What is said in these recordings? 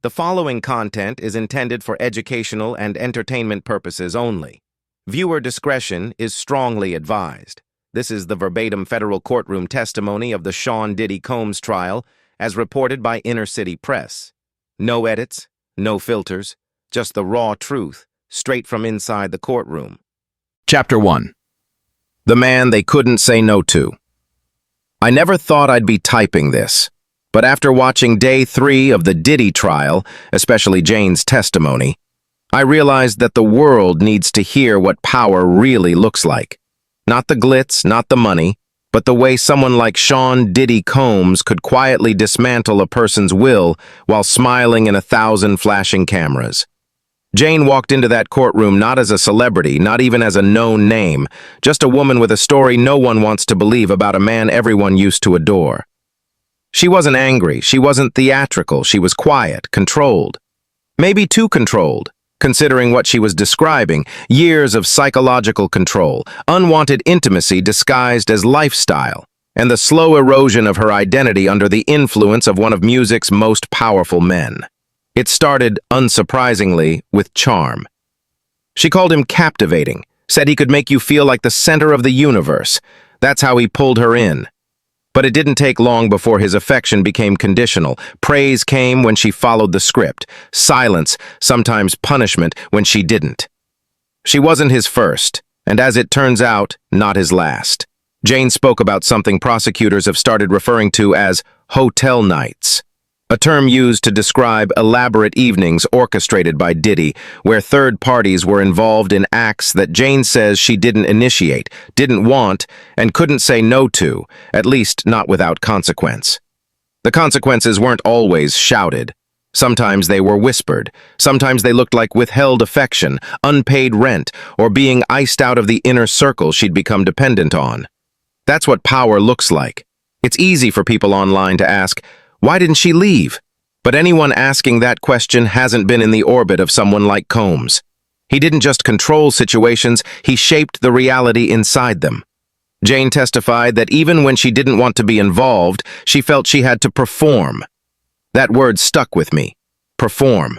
The following content is intended for educational and entertainment purposes only. Viewer discretion is strongly advised. This is the verbatim federal courtroom testimony of the Sean Diddy Combs trial as reported by Inner City Press. No edits, no filters, just the raw truth, straight from inside the courtroom. Chapter 1. The man they couldn't say no to. I never thought I'd be typing this. But after watching day 3 of the Diddy trial, especially Jane's testimony, I realized that the world needs to hear what power really looks like. Not the glitz, not the money, but the way someone like Sean Diddy Combs could quietly dismantle a person's will while smiling in 1,000 flashing cameras. Jane walked into that courtroom not as a celebrity, not even as a known name, just a woman with a story no one wants to believe about a man everyone used to adore. She wasn't angry, she wasn't theatrical, she was quiet, controlled. Maybe too controlled, considering what she was describing, years of psychological control, unwanted intimacy disguised as lifestyle, and the slow erosion of her identity under the influence of one of music's most powerful men. It started, unsurprisingly, with charm. She called him captivating, said he could make you feel like the center of the universe. That's how he pulled her in. But it didn't take long before his affection became conditional. Praise came when she followed the script. Silence, sometimes punishment, when she didn't. She wasn't his first, and as it turns out, not his last. Jane spoke about something prosecutors have started referring to as hotel nights, a term used to describe elaborate evenings orchestrated by Diddy, where third parties were involved in acts that Jane says she didn't initiate, didn't want, and couldn't say no to, at least not without consequence. The consequences weren't always shouted. Sometimes they were whispered. Sometimes they looked like withheld affection, unpaid rent, or being iced out of the inner circle she'd become dependent on. That's what power looks like. It's easy for people online to ask, why didn't she leave? But anyone asking that question hasn't been in the orbit of someone like Combs. He didn't just control situations, he shaped the reality inside them. Jane testified that even when she didn't want to be involved, she felt she had to perform. That word stuck with me. Perform.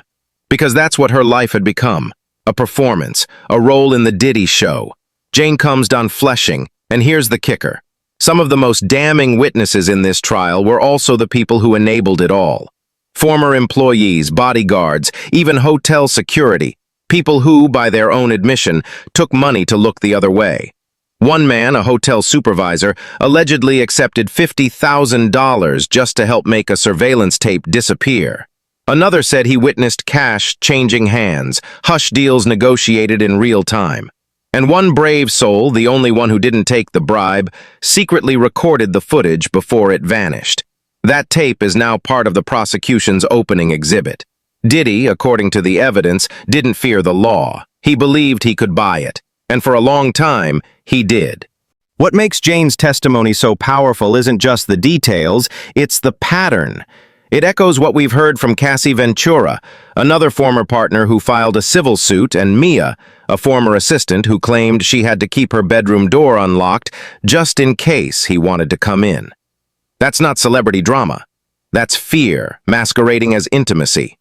Because that's what her life had become. A performance, a role in the Diddy show. Jane comes done fleshing, and here's the kicker. Some of the most damning witnesses in this trial were also the people who enabled it all. Former employees, bodyguards, even hotel security, people who, by their own admission, took money to look the other way. One man, a hotel supervisor, allegedly accepted $50,000 just to help make a surveillance tape disappear. Another said he witnessed cash changing hands, hush deals negotiated in real time. And one brave soul, the only one who didn't take the bribe, secretly recorded the footage before it vanished. That tape is now part of the prosecution's opening exhibit. Diddy, according to the evidence, didn't fear the law. He believed he could buy it. And for a long time, he did. What makes Jane's testimony so powerful isn't just the details, it's the pattern. It echoes what we've heard from Cassie, another former partner who filed a civil suit, and Mia, a former assistant who claimed she had to keep her bedroom door unlocked just in case he wanted to come in. That's not celebrity drama. That's fear masquerading as intimacy.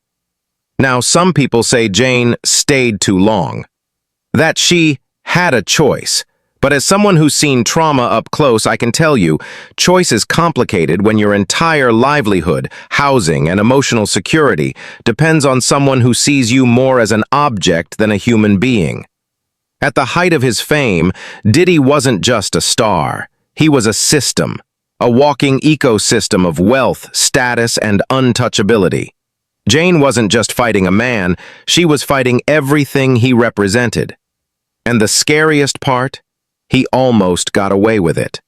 Now, some people say Jane stayed too long. That she had a choice. But as someone who's seen trauma up close, I can tell you, choice is complicated when your entire livelihood, housing, and emotional security depends on someone who sees you more as an object than a human being. At the height of his fame, Diddy wasn't just a star. He was a system, a walking ecosystem of wealth, status, and untouchability. Jane wasn't just fighting a man, she was fighting everything he represented. And the scariest part? He almost got away with it.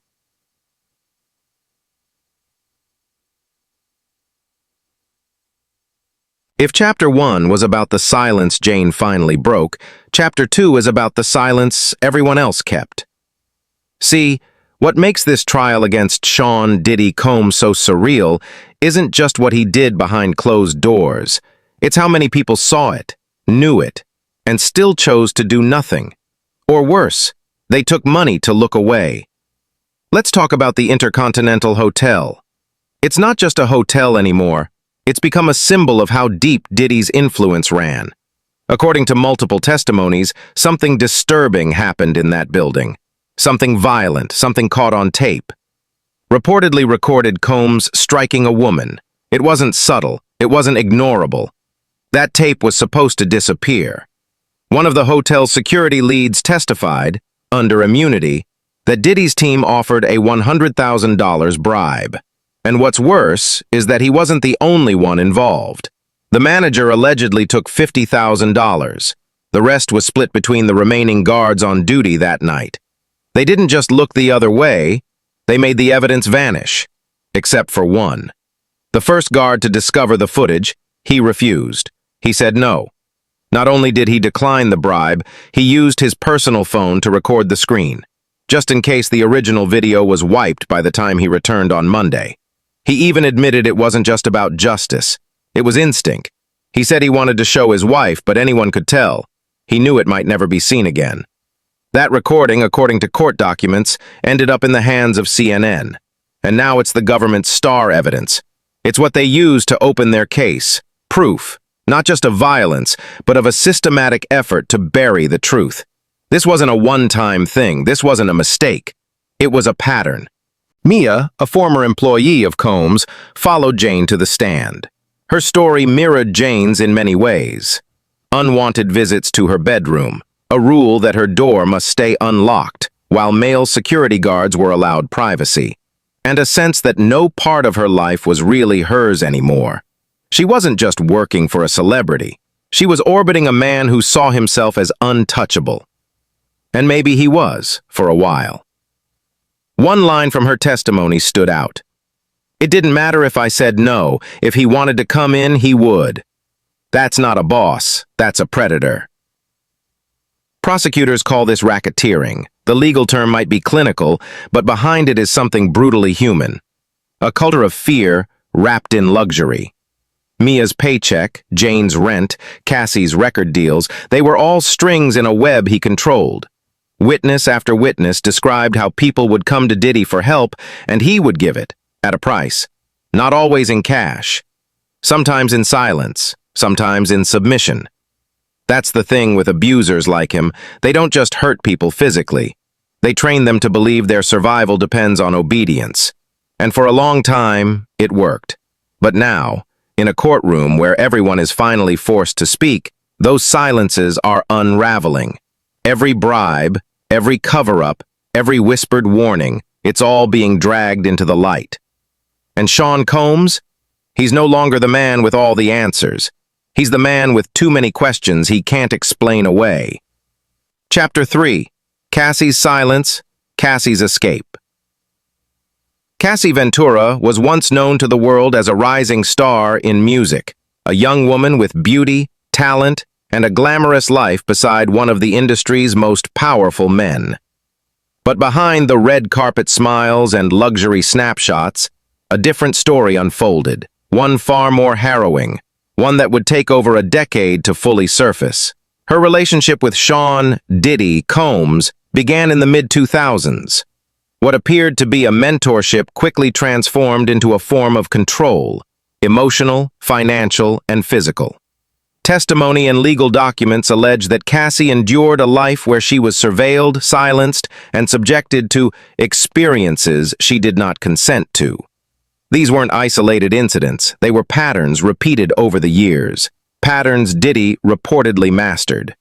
If Chapter 1 was about the silence Jane finally broke, Chapter 2 is about the silence everyone else kept. See, what makes this trial against Sean Diddy Combs so surreal isn't just what he did behind closed doors. It's how many people saw it, knew it, and still chose to do nothing. Or worse, they took money to look away. Let's talk about the Intercontinental Hotel. It's not just a hotel anymore, It's become a symbol of how deep Diddy's influence ran. According to multiple testimonies, something disturbing happened in that building. Something violent, something caught on tape. Reportedly recorded Combs striking a woman. It wasn't subtle, it wasn't ignorable. That tape was supposed to disappear. One of the hotel's security leads testified, under immunity, that Diddy's team offered a $100,000 bribe. And what's worse is that he wasn't the only one involved. The manager allegedly took $50,000. The rest was split between the remaining guards on duty that night. They didn't just look the other way, they made the evidence vanish. Except for one. The first guard to discover the footage, he refused. He said no. Not only did he decline the bribe, he used his personal phone to record the screen, just in case the original video was wiped by the time he returned on Monday. He even admitted it wasn't just about justice. It was instinct. He said he wanted to show his wife, but anyone could tell. He knew it might never be seen again. That recording, according to court documents, ended up in the hands of CNN. And now it's the government's star evidence. It's what they use to open their case. Proof, not just of violence, but of a systematic effort to bury the truth. This wasn't a one-time thing. This wasn't a mistake. It was a pattern. Mia, a former employee of Combs, followed Jane to the stand. Her story mirrored Jane's in many ways. Unwanted visits to her bedroom, a rule that her door must stay unlocked, while male security guards were allowed privacy, and a sense that no part of her life was really hers anymore. She wasn't just working for a celebrity. She was orbiting a man who saw himself as untouchable. And maybe he was, for a while. One line from her testimony stood out. It didn't matter if I said no. If he wanted to come in, he would. That's not a boss. That's a predator. Prosecutors call this racketeering. The legal term might be clinical, but behind it is something brutally human. A culture of fear wrapped in luxury. Mia's paycheck, Jane's rent, Cassie's record deals, they were all strings in a web he controlled. Witness after witness described how people would come to Diddy for help, and he would give it, at a price. Not always in cash. Sometimes in silence, sometimes in submission. That's the thing with abusers like him. They don't just hurt people physically. They train them to believe their survival depends on obedience. And for a long time, it worked. But now, in a courtroom where everyone is finally forced to speak, those silences are unraveling. Every bribe, every cover-up, every whispered warning, it's all being dragged into the light. And Sean Combs? He's no longer the man with all the answers. He's the man with too many questions he can't explain away. Chapter 3. Cassie's Silence, Cassie's Escape. Cassie Ventura was once known to the world as a rising star in music, a young woman with beauty, talent, and a glamorous life beside one of the industry's most powerful men. But behind the red carpet smiles and luxury snapshots, a different story unfolded, one far more harrowing, one that would take over a decade to fully surface. Her relationship with Sean "Diddy" Combs began in the mid-2000s. What appeared to be a mentorship quickly transformed into a form of control, emotional, financial, and physical. Testimony and legal documents allege that Cassie endured a life where she was surveilled, silenced, and subjected to experiences she did not consent to. These weren't isolated incidents, they were patterns repeated over the years, patterns Diddy reportedly mastered.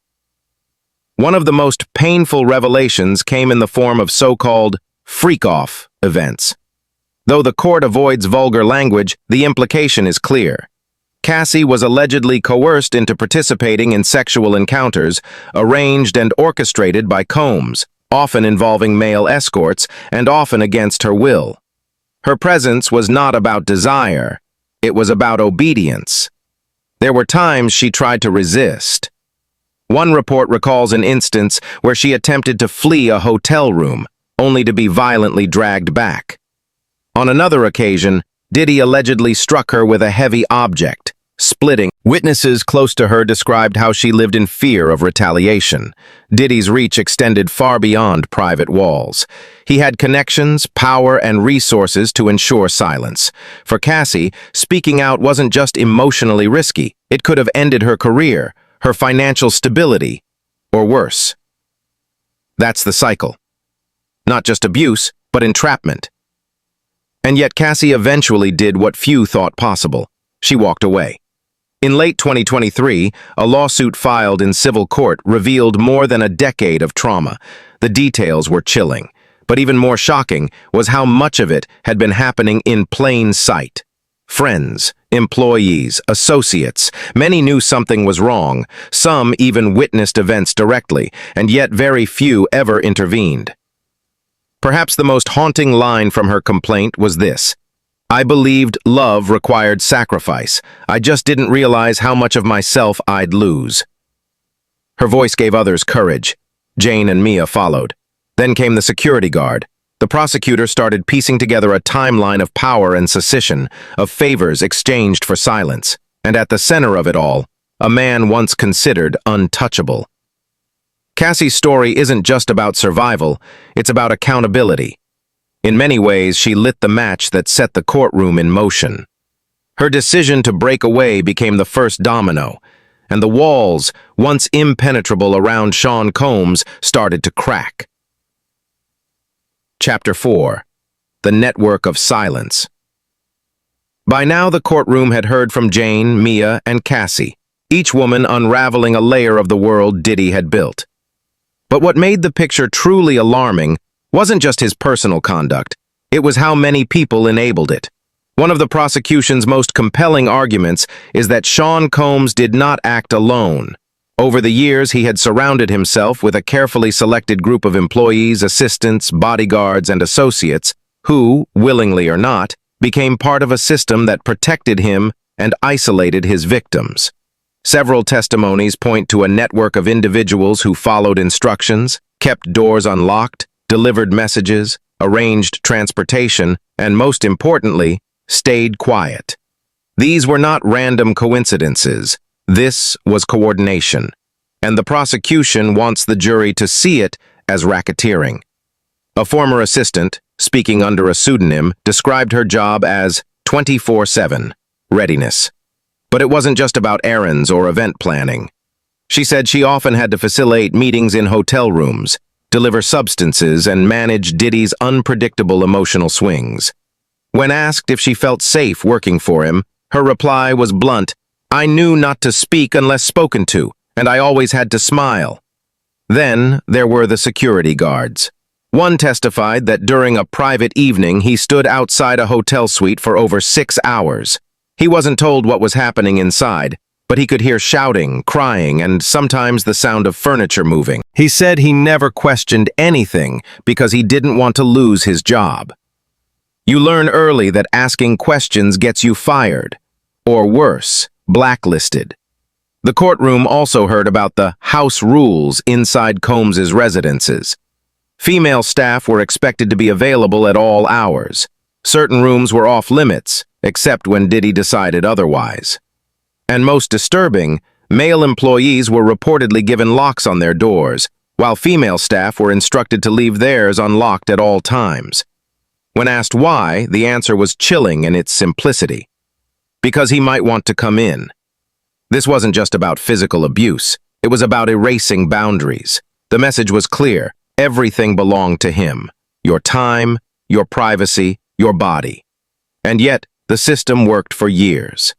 One of the most painful revelations came in the form of so-called freak-off events. Though the court avoids vulgar language, the implication is clear. Cassie was allegedly coerced into participating in sexual encounters, arranged and orchestrated by Combs, often involving male escorts and often against her will. Her presence was not about desire, it was about obedience. There were times she tried to resist. One report recalls an instance where she attempted to flee a hotel room, only to be violently dragged back. On another occasion, Diddy allegedly struck her with a heavy object, splitting. Witnesses close to her described how she lived in fear of retaliation. Diddy's reach extended far beyond private walls. He had connections, power, and resources to ensure silence. For Cassie, speaking out wasn't just emotionally risky. It could have ended her career, her financial stability, or worse. That's the cycle. Not just abuse, but entrapment. And yet Cassie eventually did what few thought possible. She walked away. In late 2023, a lawsuit filed in civil court revealed more than a decade of trauma. The details were chilling, but even more shocking was how much of it had been happening in plain sight. Friends, employees, associates, many knew something was wrong. Some even witnessed events directly, and yet very few ever intervened. Perhaps the most haunting line from her complaint was this: "I believed love required sacrifice. I just didn't realize how much of myself I'd lose." Her voice gave others courage. Jane and Mia followed. Then came the security guard. The prosecutor started piecing together a timeline of power and suspicion, of favors exchanged for silence. And at the center of it all, a man once considered untouchable. Cassie's story isn't just about survival, it's about accountability. In many ways, she lit the match that set the courtroom in motion. Her decision to break away became the first domino, and the walls, once impenetrable around Sean Combs, started to crack. Chapter 4. The Network of Silence. By now, the courtroom had heard from Jane, Mia, and Cassie, each woman unraveling a layer of the world Diddy had built. But what made the picture truly alarming wasn't just his personal conduct, it was how many people enabled it. One of the prosecution's most compelling arguments is that Sean Combs did not act alone. Over the years, he had surrounded himself with a carefully selected group of employees, assistants, bodyguards, and associates who, willingly or not, became part of a system that protected him and isolated his victims. Several testimonies point to a network of individuals who followed instructions, kept doors unlocked, delivered messages, arranged transportation, and most importantly, stayed quiet. These were not random coincidences. This was coordination, and the prosecution wants the jury to see it as racketeering. A former assistant, speaking under a pseudonym, described her job as 24/7 readiness. But it wasn't just about errands or event planning. She said she often had to facilitate meetings in hotel rooms, deliver substances, and manage Diddy's unpredictable emotional swings. When asked if she felt safe working for him, her reply was blunt: "I knew not to speak unless spoken to, and I always had to smile." Then there were the security guards. One testified that during a private evening he stood outside a hotel suite for over 6 hours. He wasn't told what was happening inside, but he could hear shouting, crying, and sometimes the sound of furniture moving. He said he never questioned anything because he didn't want to lose his job. You learn early that asking questions gets you fired, or worse, blacklisted. The courtroom also heard about the house rules inside Combs's residences. Female staff were expected to be available at all hours. Certain rooms were off limits, except when Diddy decided otherwise. And most disturbing, male employees were reportedly given locks on their doors, while female staff were instructed to leave theirs unlocked at all times. When asked why, the answer was chilling in its simplicity: because he might want to come in. This wasn't just about physical abuse, it was about erasing boundaries. The message was clear: everything belonged to him. Your time, your privacy, your body. And yet, the system worked for years.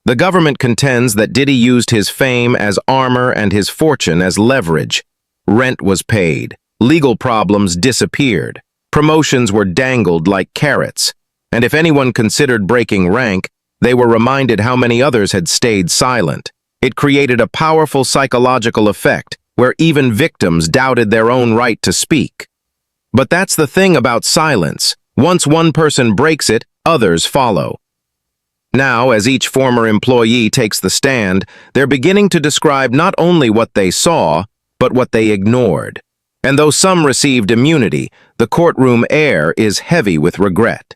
The government contends that Diddy used his fame as armor and his fortune as leverage. Rent was paid, legal problems disappeared, promotions were dangled like carrots, and if anyone considered breaking rank, they were reminded how many others had stayed silent. It created a powerful psychological effect where even victims doubted their own right to speak. But that's the thing about silence. Once one person breaks it, others follow. Now, as each former employee takes the stand, they're beginning to describe not only what they saw, but what they ignored. And though some received immunity, the courtroom air is heavy with regret.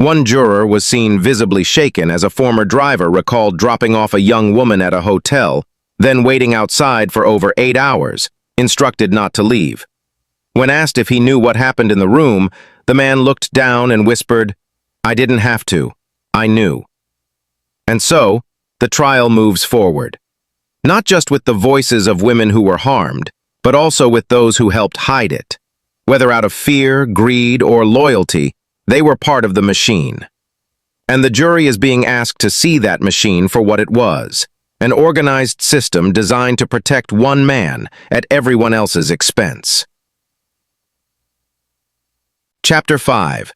One juror was seen visibly shaken as a former driver recalled dropping off a young woman at a hotel, then waiting outside for over 8 hours, instructed not to leave. When asked if he knew what happened in the room, the man looked down and whispered, "I didn't have to. I knew." And so, the trial moves forward. Not just with the voices of women who were harmed, but also with those who helped hide it. Whether out of fear, greed, or loyalty, they were part of the machine. And the jury is being asked to see that machine for what it was, an organized system designed to protect one man at everyone else's expense. Chapter 5.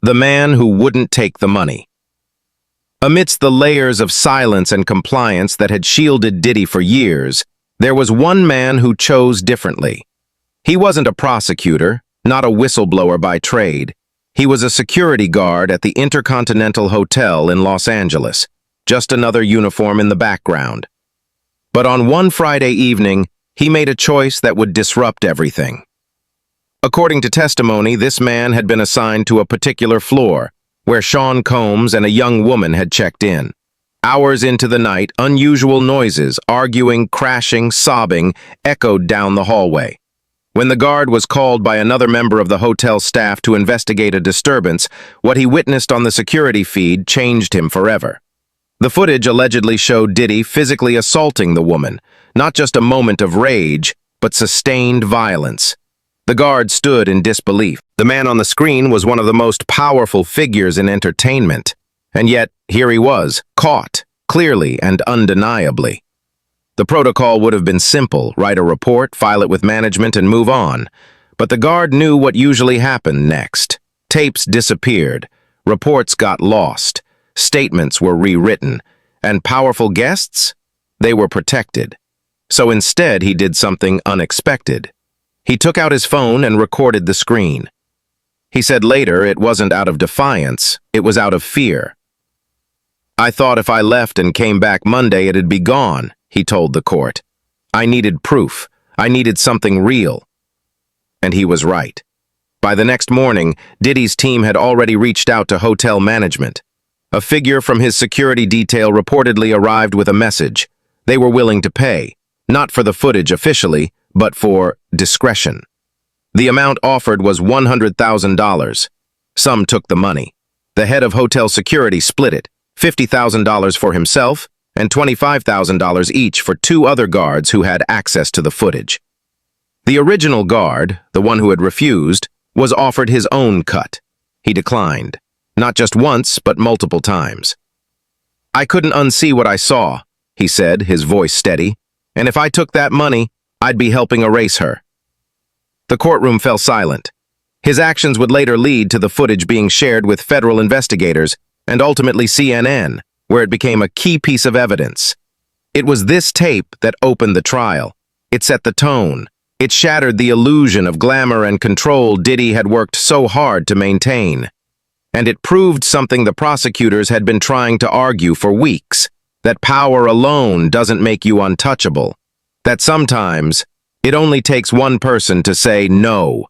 The Man Who Wouldn't Take the Money. Amidst the layers of silence and compliance that had shielded Diddy for years, there was one man who chose differently. He wasn't a prosecutor, not a whistleblower by trade. He was a security guard at the Intercontinental Hotel in Los Angeles, just another uniform in the background. But on one Friday evening, he made a choice that would disrupt everything. According to testimony, this man had been assigned to a particular floor, where Sean Combs and a young woman had checked in. Hours into the night, unusual noises, arguing, crashing, sobbing, echoed down the hallway. When the guard was called by another member of the hotel staff to investigate a disturbance, what he witnessed on the security feed changed him forever. The footage allegedly showed Diddy physically assaulting the woman, not just a moment of rage, but sustained violence. The guard stood in disbelief. The man on the screen was one of the most powerful figures in entertainment. And yet, here he was, caught, clearly and undeniably. The protocol would have been simple: write a report, file it with management, and move on. But the guard knew what usually happened next. Tapes disappeared, reports got lost, statements were rewritten, and powerful guests? They were protected. So instead, he did something unexpected. He took out his phone and recorded the screen. He said later it wasn't out of defiance, it was out of fear. "I thought if I left and came back Monday it'd be gone," he told the court. "I needed proof. I needed something real." And he was right. By the next morning, Diddy's team had already reached out to hotel management. A figure from his security detail reportedly arrived with a message. They were willing to pay, not for the footage officially, but for discretion. The amount offered was $100,000. Some took the money. The head of hotel security split it, $50,000 for himself and $25,000 each for 2 other guards who had access to the footage. The original guard, the one who had refused, was offered his own cut. He declined, not just once, but multiple times. "I couldn't unsee what I saw," he said, his voice steady, "and if I took that money, I'd be helping erase her." The courtroom fell silent. His actions would later lead to the footage being shared with federal investigators and ultimately CNN, where it became a key piece of evidence. It was this tape that opened the trial. It set the tone. It shattered the illusion of glamour and control Diddy had worked so hard to maintain. And it proved something the prosecutors had been trying to argue for weeks, that power alone doesn't make you untouchable. That sometimes, it only takes one person to say no.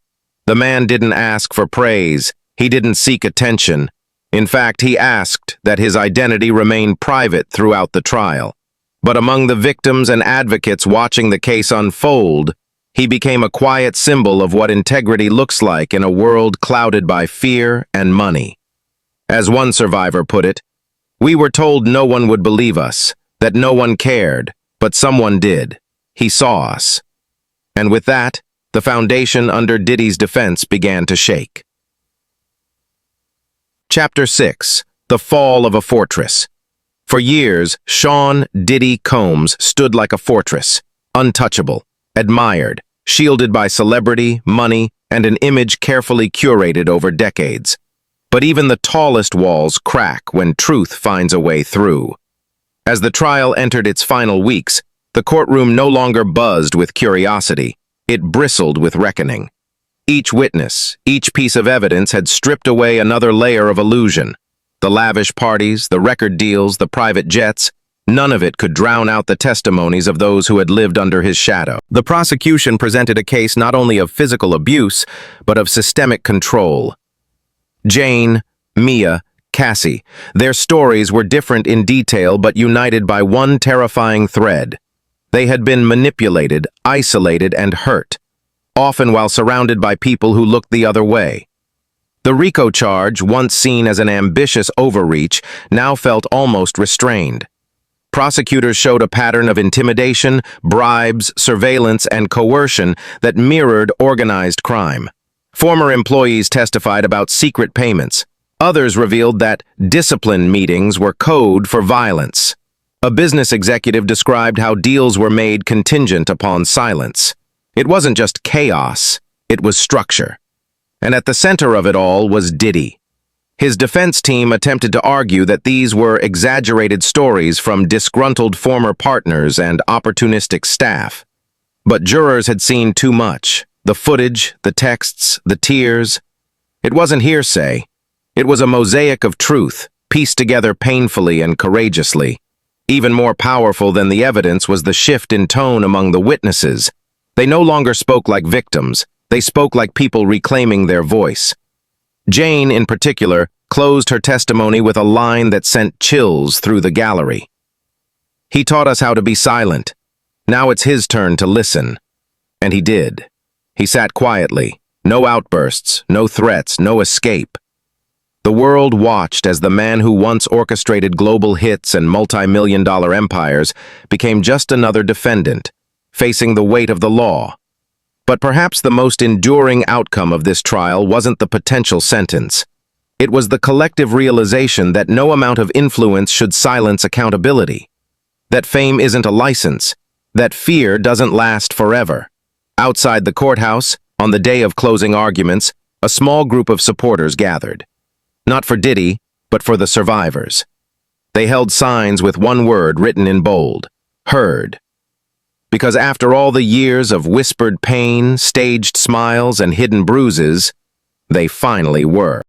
The man didn't ask for praise. He didn't seek attention. In fact, he asked that his identity remain private throughout the trial. But among the victims and advocates watching the case unfold, he became a quiet symbol of what integrity looks like in a world clouded by fear and money. As one survivor put it, "We were told no one would believe us, that no one cared, but someone did. He saw us." And with that, the foundation under Diddy's defense began to shake. Chapter 6. The Fall of a Fortress. For years, Sean Diddy Combs stood like a fortress, untouchable, admired, shielded by celebrity, money, and an image carefully curated over decades. But even the tallest walls crack when truth finds a way through. As the trial entered its final weeks, the courtroom no longer buzzed with curiosity. It bristled with reckoning. Each witness, each piece of evidence had stripped away another layer of illusion. The lavish parties, the record deals, the private jets, none of it could drown out the testimonies of those who had lived under his shadow. The prosecution presented a case not only of physical abuse, but of systemic control. Jane, Mia, Cassie. Their stories were different in detail but united by one terrifying thread. They had been manipulated, isolated, and hurt, often while surrounded by people who looked the other way. The RICO charge, once seen as an ambitious overreach, now felt almost restrained. Prosecutors showed a pattern of intimidation, bribes, surveillance, and coercion that mirrored organized crime. Former employees testified about secret payments. Others revealed that discipline meetings were code for violence. A business executive described how deals were made contingent upon silence. It wasn't just chaos, it was structure. And at the center of it all was Diddy. His defense team attempted to argue that these were exaggerated stories from disgruntled former partners and opportunistic staff. But jurors had seen too much. The footage, the texts, the tears. It wasn't hearsay. It was a mosaic of truth, pieced together painfully and courageously. Even more powerful than the evidence was the shift in tone among the witnesses. They no longer spoke like victims. They spoke like people reclaiming their voice. Jane, in particular, closed her testimony with a line that sent chills through the gallery. "He taught us how to be silent. Now it's his turn to listen." And he did. He sat quietly. No outbursts, no threats, no escape. The world watched as the man who once orchestrated global hits and multi-million-dollar empires became just another defendant, facing the weight of the law. But perhaps the most enduring outcome of this trial wasn't the potential sentence. It was the collective realization that no amount of influence should silence accountability. That fame isn't a license. That fear doesn't last forever. Outside the courthouse, on the day of closing arguments, a small group of supporters gathered. Not for Diddy, but for the survivors. They held signs with one word written in bold: heard. Because after all the years of whispered pain, staged smiles, and hidden bruises, they finally were.